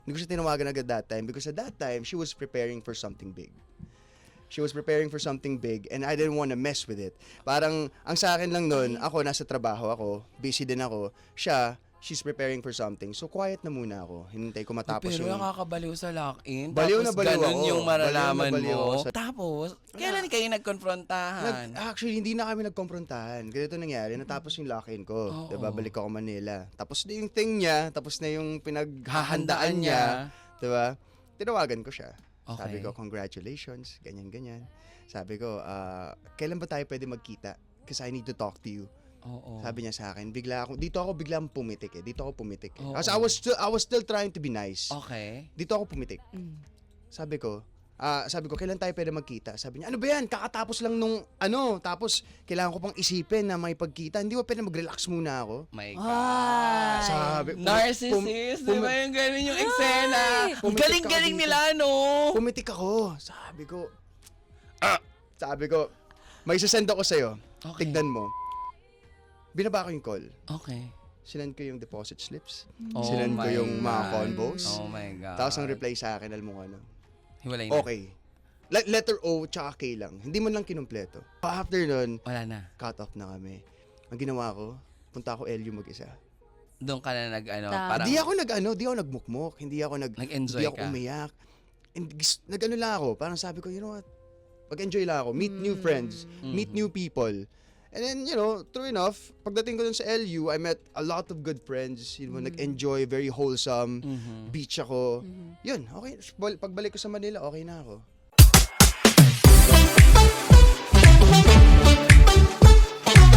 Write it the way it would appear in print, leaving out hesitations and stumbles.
Hindi ko siya tinawagan agad that time because at that time, she was preparing for something big. She was preparing for something big and I didn't want to mess with it. Parang, ang sa akin lang nun, ako nasa trabaho ako, busy din ako. Siya, she's preparing for something. So, quiet na muna ako. Hinintay ko matapos Pero yung... nakakabaliw sa lock-in. Baliw Tapos na baliw ganun ako. yung maralaman Baliw na baliw mo. ako. Tapos, kailan kayo nagkonfrontahan? Actually, hindi na kami nagkomprontahan. Ganito nangyari, natapos yung lock-in ko. Oo. Diba, balik ako Manila. Tapos na yung thing niya, tapos na yung pinaghahandaan niya. Diba? Tinawagan ko siya. Okay. Sabi ko, congratulations, ganyan-ganyan. Sabi ko, kailan ba tayo pwede magkita? Kasi I need to talk to you. Oo. Sabi niya sa akin, dito ako biglang pumitik eh. Dito ako pumitik eh. Oo. Kasi I was still trying to be nice. Okay. Dito ako pumitik. Sabi ko, kailan tayo pwede magkita? Sabi niya, ano ba yan? Kakatapos lang nung, tapos kailangan ko pang isipin na may pagkita. Hindi ba pwede mag-relax muna ako? My God. Ay. Sabi, Narcissist, di ba yung ganun yung eksena? Ang Pumitik galing-galing ako nila, no? Pumitik ako. Sabi ko, may sasend ako sa'yo. Okay. Tignan mo. Binaba ko yung call. Okay. Sinend ko yung deposit slips. Oh Sinend ko my yung mga God. convos. Oh my God. Tapos ang reply sa akin, alam mo kung ano? Hiwalay na. Okay. Letter O tsaka K lang. Hindi man lang kinumpleto. After nun, Wala na. cut off na kami. Ang ginawa ko, punta ako LU mag-isa. Doon ka na Tama. parang... Di ako nagmukmok. Hindi ako Nag-enjoy hindi ako ka. umiyak. And nag-ano lang ako. Parang sabi ko, you know what? Mag-enjoy lang ako. Meet new friends. Meet new people. And then, true enough, pagdating ko dun sa LU, I met a lot of good friends. Nag-enjoy, very wholesome. Beach ako. Yun, okay. Pagbalik ko sa Manila, okay na ako.